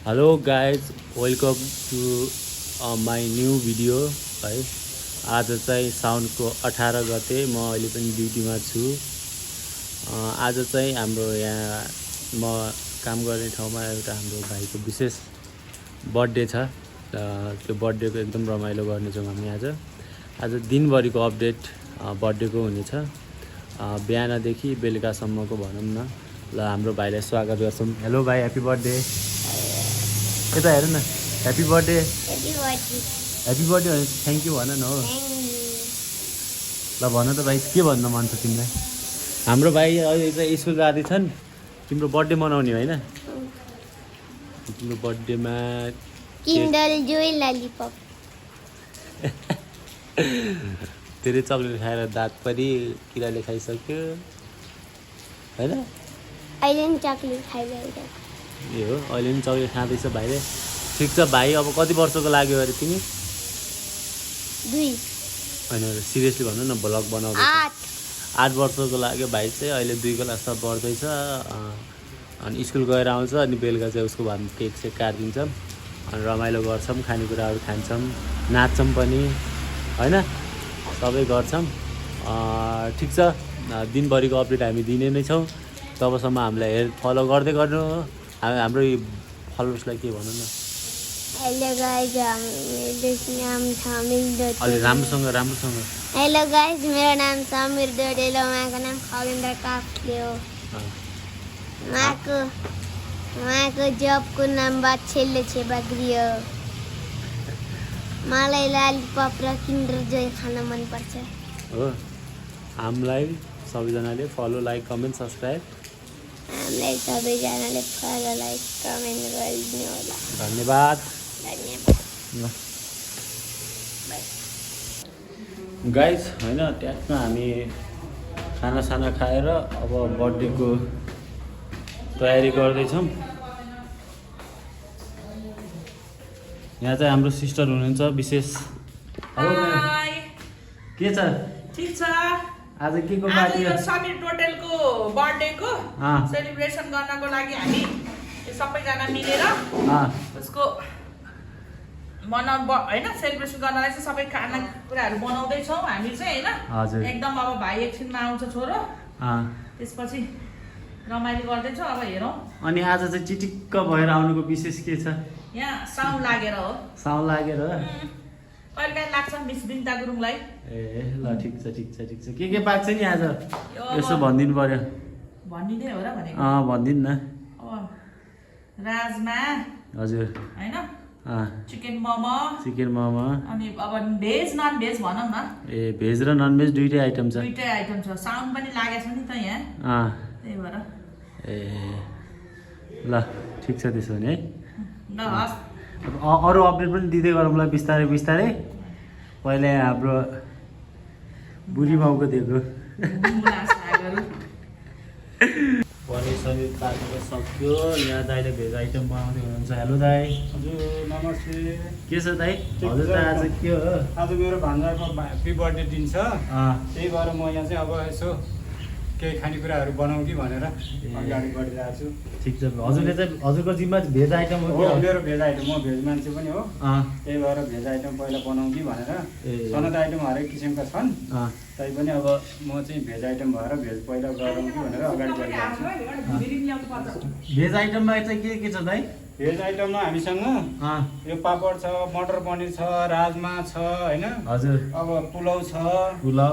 Hello guys welcome to my new video है। आज चाहिँ साउनको 18 गते म अहिले पनि ड्युटीमा छु। आज चाहिँ हाम्रो यहाँ म काम गर्ने ठाउँमा एउटा हाम्रो भाइको विशेष बर्थडे छ। त्यो बर्थडेको एकदम रमाइलो गर्नेछौँ हामी। आज दिनभरिको अपडेट बर्थडेको हुनेछ, बिहानदेखि बेलुकासम्मको भनौँ न। ल हाम्रो भाइलाई स्वागत गर्छौँ। हेलो भाइ, ह्याप्पी बर्थडे। यता हेर न, ह्याप्पी बर्थडे। ह्याप्पी बर्थडे भने थ्याङ्क यू भन न हो। ल भन त भाइ, के भन्न मन छ तिमीलाई? हाम्रो भाइ अहिले चाहिँ स्कुल जाँदैछन्। तिम्रो बर्थडे मनाउने होइन? तिम्रो बर्थडेमा किन्डर जोय ललिपप धेरै चक्लेट खाएर दाँत पनि किराले खाइसक्यो होइन? अहिले नि चक्लेट खाइरहेको। ए हो, अहिले पनि चक्लेट खाँदैछ भाइले। ठिक छ भाइ, अब कति वर्षको लाग्यो अरे तिमी? 2 होइन, सिरियसली भन्नु न, भ्लग बनाउँदै 8 वर्षको लाग्यो भाइ चाहिँ। अहिले 2 क्लासमा पढ्दैछ। अनि स्कुल गएर आउँछ, अनि बेलुका चाहिँ उसको भाइ केक सेक काटिदिन्छौँ, अनि रमाइलो गर्छौँ, खानेकुराहरू खान्छौँ, नाच्छौँ पनि होइन, सबै गर्छौँ। ठिक छ, दिनभरिको अपडेट हामी दिने नै छौँ। तबसम्म हामीलाई फलो गर्दै गर्नु। हाम्रो फलोवर्सलाई के भनौँ न? हेलो गाइस, मेरो नाम समीर डोडेलो। अलि राम्रोसँग। हेलो गाइस, मेरो नाम समीर डोडेलो। उहाँको नाम खगेन्द्र काफ्ले हो। उहाँको जबको नाम बाछेल्ले छेबाग्री हो। मलाई ललिपप र किन्डर जोय खान मनपर्छ हो। हामीलाई सबैजनाले फलो, लाइक, कमेन्ट, सब्सक्राइब, हामीलाई सबैजनाले फलो, लाइक, कमेन्ट गरिदिनु होला। धन्यवाद। गाइस होइन, ट्याक्समा हामी खानासाना खाएर अब बर्थडेको तयारी गर्दैछौँ। यहाँ चाहिँ हाम्रो सिस्टर हुनुहुन्छ विशेष। हाय, के छ? ठीक छ। आज के को आज पार्टी यो हो? समीर टोटेलको बर्थडेको सेलिब्रेसन गर्नको लागि हामी यो सबैजना मिलेर उसको होइन सेलिब्रेसन गर्नलाई चाहिँ सबै खाना कुराहरू बनाउँदैछौँ हामी चाहिँ होइन। एकदम अब भाइ एकछिनमा आउँछ छोरो, त्यसपछि रमाइलो गर्दैछौँ। अब हेरौँ। अनि आज चाहिँ चिटिक्क भएर आउनुको विशेष के छ? यहाँ साउन्ड लागेर हो। साउन्ड लागेर? कहिलेकाहीँ लाग्छ मिस बिन्ता गुरुङलाई। ए ल, ठिक छ। के पाक्छ नि आज? यसो भनिदिनु पर्यो। भनिदिँदै हो र भनेको? भनिदिनु न। अब राजमा, हजुर होइन, चिकन चिकन मोमो, अनि अब भेज नन भेज भनौँ न। ए भेज र नन भेज दुइटै आइटम छ? दुइटै आइटम छ। साउन्ड पनि लागेको छ नि त यहाँ, त्यही भएर। ए ल, ठिक छ त्यसो भने है। ल हस्, अरू अपडेट पनि दिँदै गरौँला बिस्तारै बिस्तारै। पहिला हाम्रो बुढी माउको दिएको सबै पाकेको सक्यो। यहाँ दाइले भेज आइटम बनाउँदै हुनुहुन्छ। हेलो दाइ। हजुर नमस्ते। के छ दाइ? हजुर त आज के हो? आज मेरो भान्जाको ह्याप्पी बर्थडे दिन छ, त्यही भएर म यहाँ चाहिँ अब यसो केही खानेकुराहरू बनाउँ कि भनेर अगाडि बढिरहेको छु। ठिक छ। हजुरको जिम्मा भेज आइटम हो? मेरो भेज आइटम, म भेज मान्छे पनि हो, त्यही भएर भेज आइटम पहिला बनाउँ कि भनेर। सनद आइटम हरेक किसिमका छन्, तैपनि अब म चाहिँ भेज आइटम भएर भेज पहिला गरौँ कि भनेर अगाडि बढिरहेको छु। भेज आइटममा चाहिँ के छ दाइ? भेज आइटममा हामीसँग यो पापड छ, मटर पनिर छ, राजमा छ होइन। हजुर। अब पुलाउ,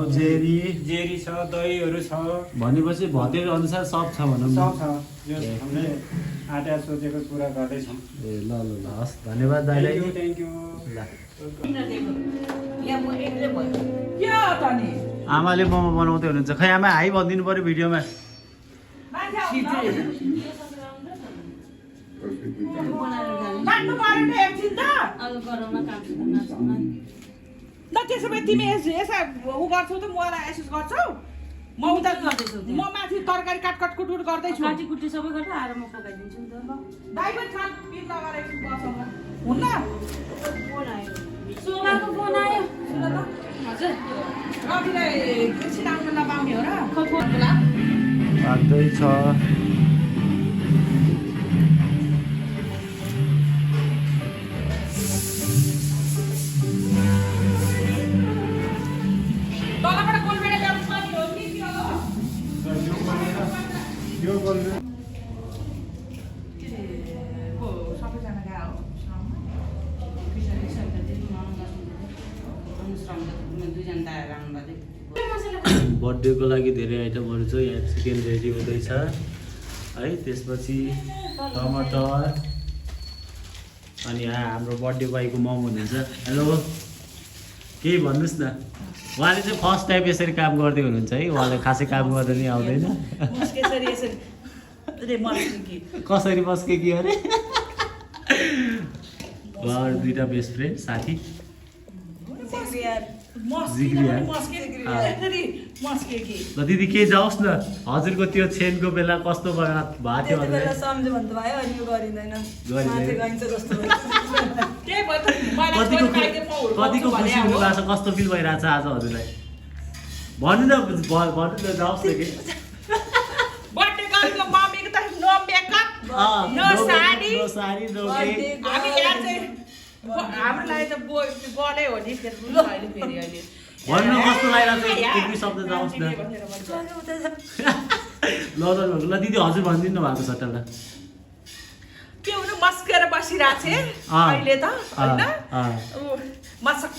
जेरी छ, दहीहरू छ। भनेपछि भतेर अनुसार सब छ भनौँ न। सब छ। यो हामीले आँटा सोचेको कुरा गर्दैछौँ। ए ल हस्, धन्यवाद दाइलाई। Thank you. आमाले मोमो बनाउँदै हुनुहुन्छ। खै आमा, हाई भनिदिनु पर्यो भिडियोमा। ल त्यसो भए तिमी यसो उ गर्छौ त मलाई एसोस गर्छौ। म उता गर्दैछु, म माथि तरकारी काटकाट कुटकुट गर्दैछु। काटीकुटी सबै गरेर आएर म पकाइदिन्छु नि त। ल दाइ पनि खान पिर लगाएर गर्छौँ हुन्न। फोन आयो, सोनाको फोन आयो। सुन त हजुर, रविलाई एकछिन आउन नपाउने हो र? पाक्दैछ। बर्थडेको लागि धेरै आइटमहरू छ। यहाँ चिकन रेडी हुँदैछ है, त्यसपछि टमाटर, अनि यहाँ हाम्रो बर्थडे बोयको मम हुनुहुन्छ। हेलो, केही भन्नुहोस् न। उहाँले चाहिँ फर्स्ट टाइम यसरी काम गर्दै हुनुहुन्छ है, उहाँले खासै काम गर्दा नि आउँदैन। कसरी मस्के कि अरे उहाँहरू दुईवटा बेस्ट फ्रेन्ड साथी। ल दिदी के जाओस् न, हजुरको त्यो चेनको बेला कस्तो भएको थियो बेला सम्झ भन्नु भयो अनि यो गरिँदैन माथि गइन्छ जस्तो कतिको खुसी हुनु भएको छ, कस्तो फिल भइरहेछ आज हजुरलाई? भन्नु न जाओस् न के। हाम्रो लागि त बलै हो नि फेरि अहिले भन्नु कस्तो लागिरहेको छ, एक दुई शब्द जाओस् न। ल दिदी हजुर भनिदिनु भएको सट्टालाई के हुनु मस्केर बसिरहेको छ अहिले त हैन। मसक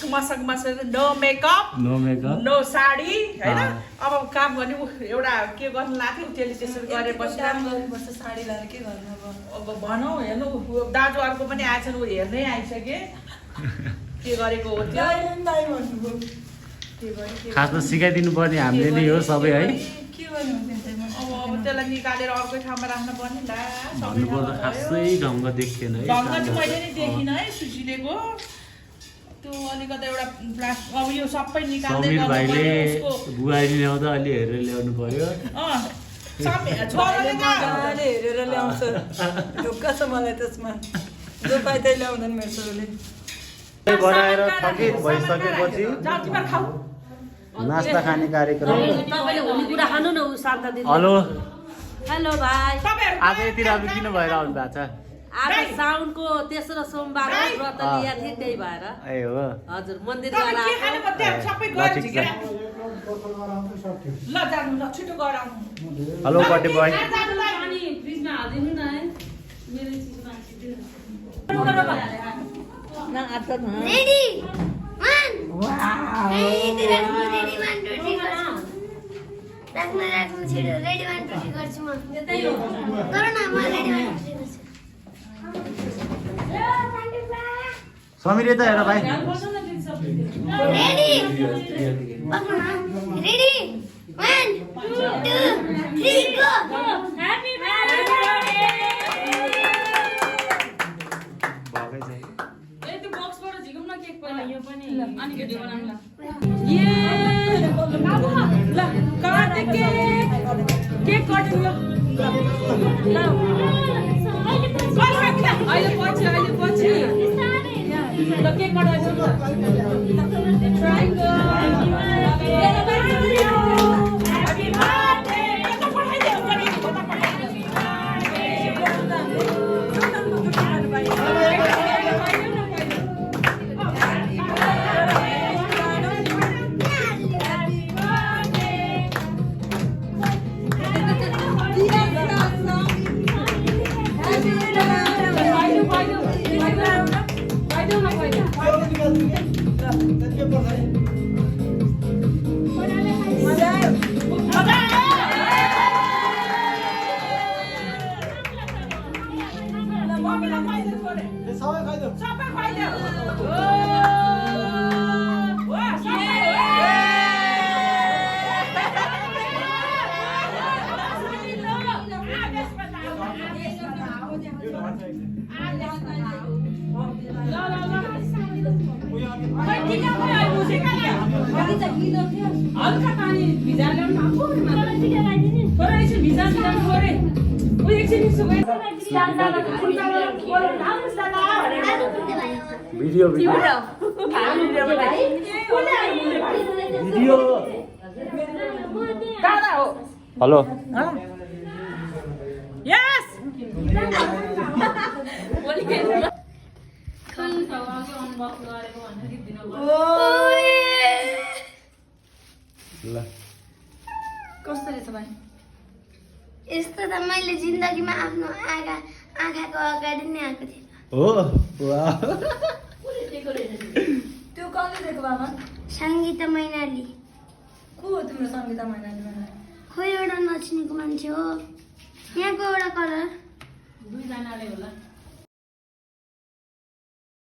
नो मेकअप नो साडी हैन। अब काम गर्ने एउटा के गर्नु लाग्यो त्यसले त्यसरी गरेर बसिरहेको साडी लगाएर के गर्नु अब भनौँ हेर्नु दाजु अर्को पनि आएछन्, ऊ हेर्नै आइसके के गरेको हो त्यो। खासमा सिकाइदिनु पर्ने हामीले नै हो सबै है। अब त्यसलाई निकालेर अर्कै ठाउँमा राख्नु पर्ने ला। भन्नुपर्दा खासै ढङ्ग देख्थेन है। ढङ्ग चाहिँ मैले नि देखिनँ है सुशीलेको त्यो अलिकति एउटा प्लास्टिक। अब यो सबै निकाल्दै समीर भाइले बुहारी ल्याउँदा अलि हेरेर ल्याउनु पर्यो। हेरेर ल्याउँछ ढुक्क छ मलाई त्यसमा, जो पाइ त्यही ल्याउँदैन मेरो छोरोले। बनाएर थकित भइसकेपछि नास्ता खाने कार्यक्रम। हेलो हेलो भाइ, आज यति राम्रो किन भएर आउनु भएको छ? आज साउनको तेस्रो सोमबार व्रत लिएको थिएँ, त्यही भएर। ए हो हजुर, मन्दिर गएर हेलो बर्थडे बोय। फ्रिजमा हालिदिनु न है, मेरो रेडी 1 रेडी 1 2 3 राख्नु छिटो रेडी 1 2 3 गर्छु म। यतै हो गर न, म रेडी 1 2 3 गर्छु। समीर यता हेर भाइ। Ready ready 1 2 3 go. Happy birthday. अनि भिडियो बनाउनु ल। ये ल काट केक कटिङ ल। अहिले पछि ल केक कटाउँछु ल। Triangle happy birthday. हल्का पानी भिजा ल्याउनु थोरै एकछिन भिजा ल्याउनु पऱ्यो। ऊ एकछिन यसो गयो भिडियो दादा हो। हेलो यस ल कस्तो रहेछ भाइ? यस्तो त मैले जिन्दगीमा आफ्नो आँखाको अगाडि नै आएको थिएन। हो वाह त्यो कसले दिएको बाबा सङ्गीता मैनाली को हो तिम्रो सङ्गीता मैनाली भनेर खै एउटा नचिनेको मान्छे हो यहाँको एउटा कलर दुईजनाले होला